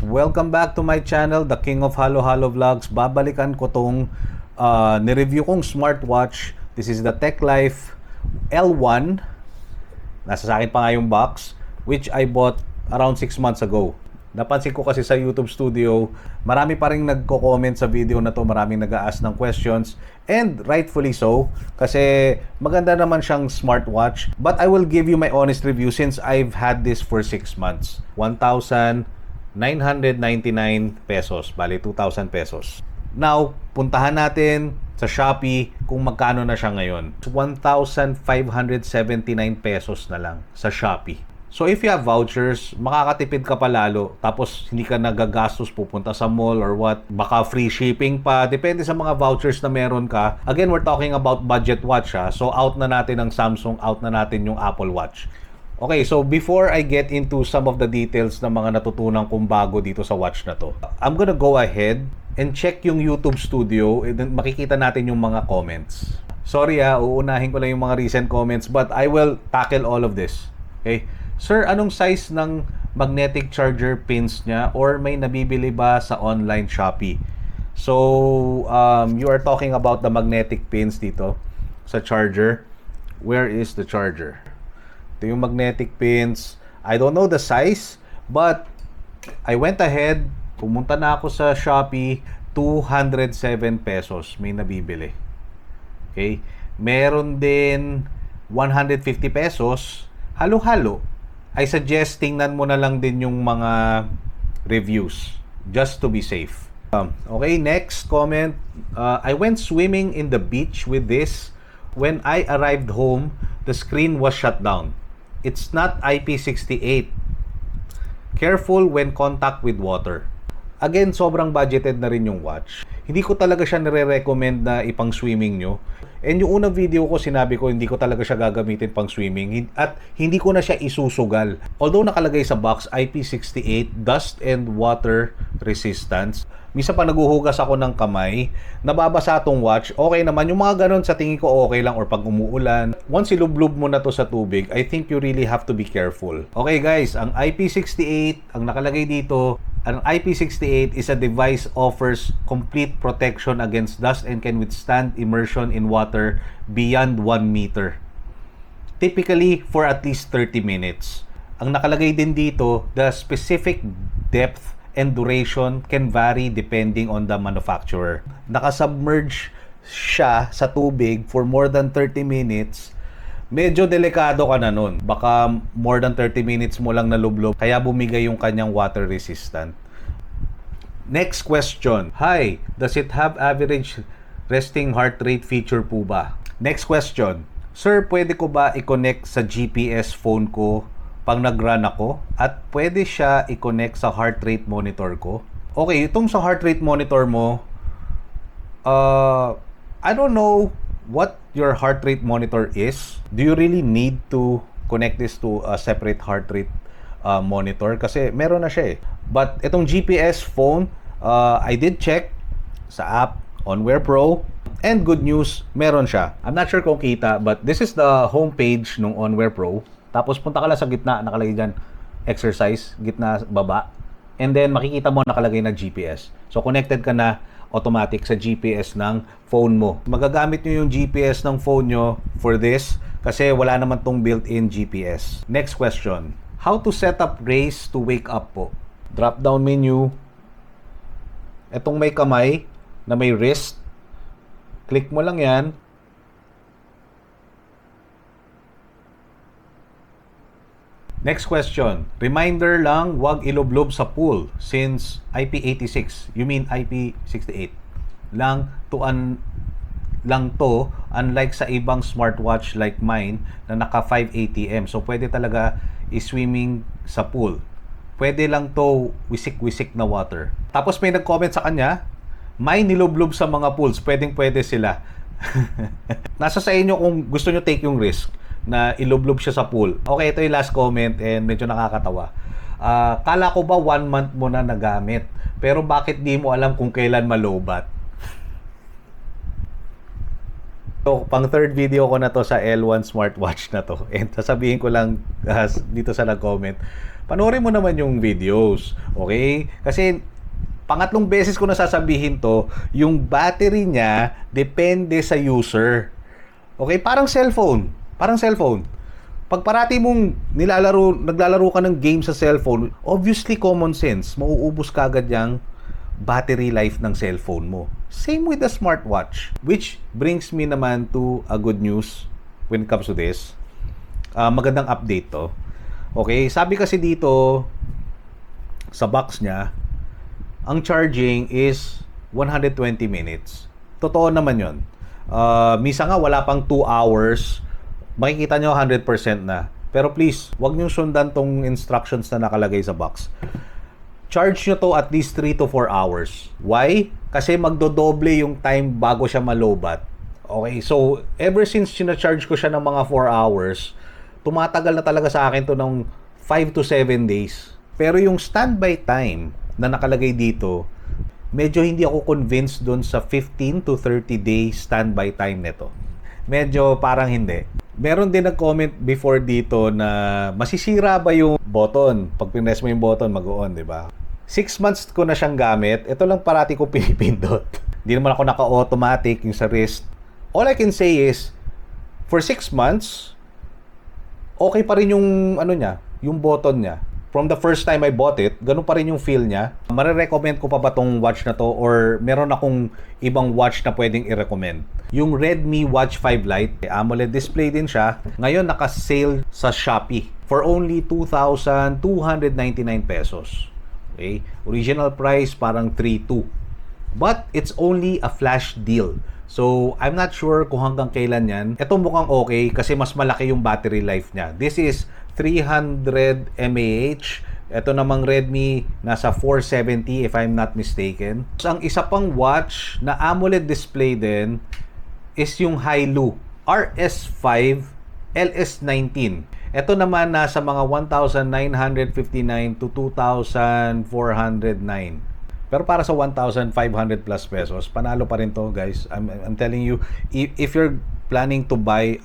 Welcome back to my channel, The King of Halo Halo Vlogs. Babalikan ko tong nireview kong smartwatch. This is the TechLife L1. Nasa sa akin pa nga yung box, which I bought around 6 months ago. Napansin ko kasi sa YouTube Studio, marami pa rin nagko-comment sa video na to, maraming nag-a-ask ng questions, and rightfully so, kasi maganda naman siyang smartwatch. But I will give you my honest review since I've had this for 6 months. 1,999 pesos, bali 2,000 pesos. Now, puntahan natin sa Shopee kung magkano na siya ngayon. 1,579 pesos na lang sa Shopee. So if you have vouchers, makakatipid ka pa lalo. Tapos hindi ka nagagastos pupunta sa mall or what. Baka free shipping pa. Depende sa mga vouchers na meron ka. Again, we're talking about budget watch ha. So out na natin ang Samsung, out na natin yung Apple Watch. Okay, so before I get into some of the details ng mga natutunan kong bago dito sa watch na to, I'm gonna go ahead and check yung YouTube Studio and then makikita natin yung mga comments. Sorry uunahin ko lang yung mga recent comments but I will tackle all of this. Okay? Sir, anong size ng magnetic charger pins niya or may nabibili ba sa online Shopee? So, you are talking about the magnetic pins dito sa charger. Where is the charger? Ito yung magnetic pins. I don't know the size, but I went ahead, pumunta na ako sa Shopee, 207 pesos may nabibili. Okay? Meron din 150 pesos, halo-halo. I suggest tingnan mo na lang din yung mga reviews just to be safe. Okay, next comment. I went swimming in the beach with this. When I arrived home, the screen was shut down. It's not IP68. Careful when contact with water. Again, sobrang budgeted na rin yung watch. Hindi ko talaga siya nire-recommend na ipang swimming nyo. And yung unang video ko, sinabi ko, hindi ko talaga siya gagamitin pang swimming. At hindi ko na siya isusugal. Although nakalagay sa box, IP68, dust and water resistance. Minsan pa naguhugas ako ng kamay, nababasa tong watch, okay naman. Yung mga ganun, sa tingin ko okay lang or pag umuulan. Once ilublob mo na to sa tubig, I think you really have to be careful. Okay guys, ang IP68, ang nakalagay dito, ang IP68 is a device offers complete protection against dust and can withstand immersion in water beyond 1 meter. Typically for at least 30 minutes. Ang nakalagay din dito, the specific depth and duration can vary depending on the manufacturer. Nakasubmerge siya sa tubig for more than 30 minutes. Medyo delikado ka na nun. Baka more than 30 minutes mo lang nalublob, kaya bumigay yung kanyang water resistant. Next question. Hi, does it have average resting heart rate feature po ba? Next question. Sir, pwede ko ba i-connect sa GPS phone ko pang nag-run ako? At pwede siya i-connect sa heart rate monitor ko? Okay, itong sa heart rate monitor mo, I don't know what your heart rate monitor is. Do you really need to connect this to a separate heart rate monitor? Kasi meron na siya eh. But itong GPS phone, I did check sa app, OnWear Pro, and good news, meron siya. I'm not sure kung kita, but this is the homepage ng OnWear Pro. Tapos punta ka lang sa gitna, nakalagay dyan, exercise, gitna, baba. And then makikita mo nakalagay na GPS. So connected ka na automatic sa GPS ng phone mo. Magagamit nyo yung GPS ng phone nyo for this kasi wala naman tong built-in GPS. Next question. How to set up raise to wake up po? Drop down menu. Etong may kamay na may wrist. Click mo lang yan. Next question. Reminder lang, wag iloblob sa pool since IP86. You mean IP68. Lang to unlike sa ibang smartwatch like mine na naka 5 ATM. So pwede talaga i-swimming sa pool. Pwede lang to wisik-wisik na water. Tapos may nag-comment sa kanya, may niloblob sa mga pools. Pwede sila. Nasa sa inyo kung gusto nyo take yung risk na iloblob siya sa pool. Okay, ito yung last comment and medyo nakakatawa. Kala ko ba 1 month mo na nagamit? Pero bakit di mo alam kung kailan malobat? So, pang third video ko na to sa L1 smartwatch na to. And sasabihin ko lang dito sa nag-comment, Panoorin mo naman yung videos. Okay? Kasi pangatlong beses ko na sasabihin to, yung battery niya depende sa user. Okay? Parang cellphone. Parang cellphone. Pag parati mong naglalaro ka ng game sa cellphone, obviously common sense, mauubos ka agad yung battery life ng cellphone mo. Same with the smartwatch. Which brings me naman to a good news when it comes to this. Magandang update to. Okay, sabi kasi dito sa box niya, ang charging is 120 minutes. Totoo naman yun. Misa nga wala pang 2 hours, makikita nyo 100% na. Pero please, wag nyo sundan tong instructions na nakalagay sa box. Charge nyo to at least 3 to 4 hours. Why? Kasi magdodoble yung time bago siya malobat. Okay, so ever since sina-charge ko siya ng mga 4 hours, tumatagal na talaga sa akin to ng 5 to 7 days. Pero yung standby time na nakalagay dito, medyo hindi ako convinced doon sa 15 to 30 days standby time nito. Medyo parang hindi. Meron din nag-comment before dito na masisira ba yung button? Pag pinress mo yung button, mag-on, di ba? 6 months ko na siyang gamit. Ito lang parati ko pinipindot. Hindi naman ako naka-automatic yung sa wrist. All I can say is, for 6 months, okay pa rin yung ano niya, yung button niya. From the first time I bought it, ganun pa rin yung feel niya. Marirecommend ko pa ba tong watch na to or meron akong ibang watch na pwedeng i-recommend? Yung Redmi Watch 5 Lite, AMOLED display din siya. Ngayon naka-sale sa Shopee for only 2,299 pesos. Okay? Original price parang 3,200. But it's only a flash deal. So, I'm not sure kung hanggang kailan yan. Ito mukhang okay kasi mas malaki yung battery life niya. This is 300 mAh. Ito namang Redmi nasa 470 if I'm not mistaken. So, ang isa pang watch na AMOLED display din is yung Hailu RS5 LS19. Ito naman nasa mga 1,959 to 2,409. Pero para sa 1,500 plus pesos, panalo pa rin to, guys. I'm telling you, if you're planning to buy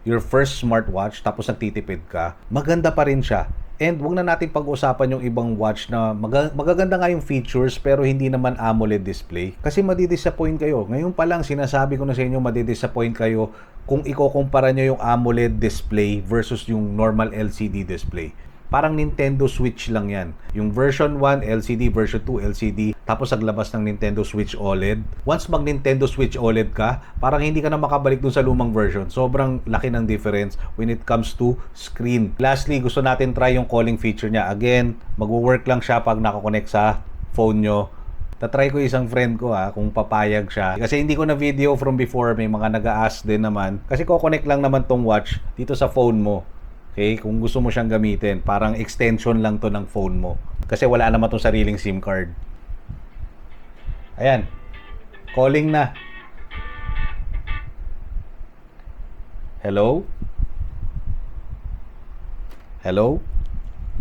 your first smartwatch tapos nagtitipid ka, maganda pa rin siya. And wag na natin pag-usapan yung ibang watch na magaganda nga yung features pero hindi naman AMOLED display. Kasi madidisappoint kayo. Ngayon pa lang sinasabi ko na sa inyo madidisappoint kayo kung ikukumpara nyo yung AMOLED display versus yung normal LCD display. Parang Nintendo Switch lang yan. Yung version 1 LCD, version 2 LCD, tapos naglabas ng Nintendo Switch OLED. Once mag Nintendo Switch OLED ka, parang hindi ka na makabalik dun sa lumang version. Sobrang laki ng difference when it comes to screen. Lastly, gusto natin try yung calling feature niya. Again, magwo-work lang siya pag nakakonect sa phone nyo. Tatry ko isang friend ko kung papayag siya. Kasi hindi ko na video from before, may mga nag-a-ask din naman. Kasi ko-connect lang naman tong watch dito sa phone mo. Okay, kung gusto mo siyang gamitin, parang extension lang to ng phone mo. Kasi wala naman tong sariling SIM card. Ayan. Calling na. Hello? Hello?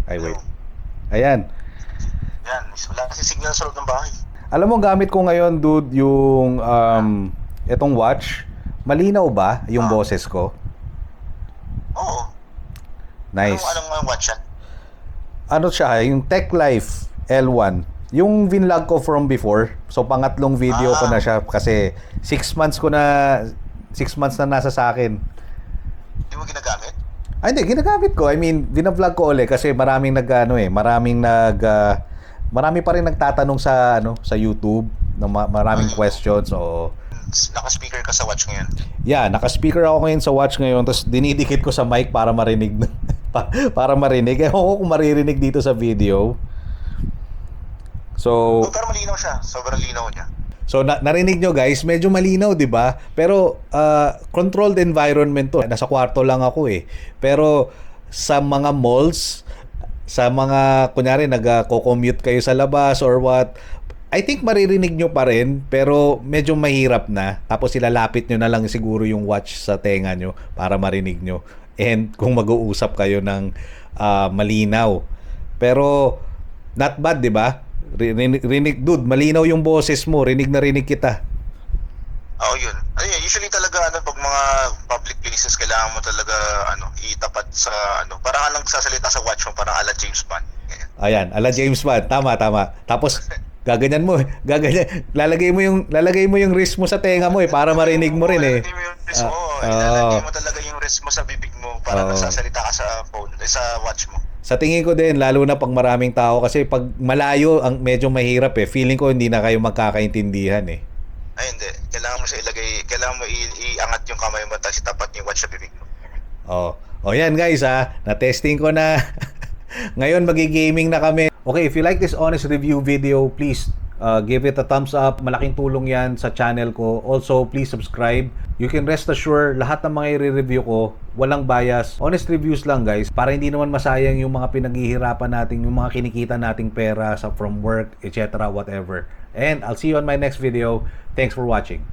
Ay, wait. Ayan. Yan, wala kasi signal sa loob ng bahay. Alam mo, gamit ko ngayon, dude, yung etong watch. Malinaw ba yung boses ko? Oo. Nice. Anong watch yan? Ano siya, yung Tech Life L1. Yung vinlog ko from before. So, pangatlong video ko na siya kasi 6 months na nasa sa akin. Hindi mo ginagamit? Ay, hindi, ginagamit ko. I mean, vinavlog ko ulit kasi marami pa rin nagtatanong sa YouTube ng maraming questions. So, naka-speaker ka sa watch ngayon? Yeah, naka-speaker ako ngayon sa watch ngayon, tapos dinidikit ko sa mic para marinig. Para marinig. Ewan ko kung maririnig dito sa video. So, pero malinaw siya. Sobrang linaw niya. So, narinig nyo guys, medyo malinaw, di ba? Pero, controlled environment to. Nasa kwarto lang ako eh. Pero, sa mga malls, sa mga, kunyari, nag-commute kayo sa labas or what, I think maririnig nyo pa rin, pero medyo mahirap na. Tapos ilalapit nyo na lang siguro yung watch sa tenga nyo para marinig nyo. And kung mag-uusap kayo ng malinaw. Pero, not bad, di ba? Rinig, dude, malinaw yung boses mo. Rinig na rinig kita. Oo, yun. Ay, Usually talaga pag mga public places kailangan mo talaga itapat sa parang ka lang sasalita sa watch mo, parang ala James Bond. Ganyan. Ayan, ala James Bond. Tama. Tapos gaganyan mo, gaganyan. Lalagay mo yung wrist mo sa tenga mo para marinig mo rin eh. Ilalagay mo yung wrist mo. Oo. Ilalagay mo talaga yung wrist mo sa bibig mo para nagsasalita ka sa phone, sa watch mo. Sa tingin ko din, lalo na pag maraming tao kasi pag malayo, ang medyo mahirap eh. Feeling ko hindi na kayo magkakaintindihan eh. Ay, hindi. Kailangan mo siya ilagay, kailangan mo iangat yung kamay mo tapos itapat yung watch sa bibig mo. O yan guys na-testing ko na. Ngayon magi-gaming na kami. Okay, if you like this honest review video, please give it a thumbs up. Malaking tulong yan sa channel ko. Also, please subscribe. You can rest assured, lahat ng mga i-review ko, walang bias. Honest reviews lang guys, para hindi naman masayang yung mga pinaghihirapan natin, yung mga kinikita nating pera from work, etc. whatever. And I'll see you on my next video. Thanks for watching.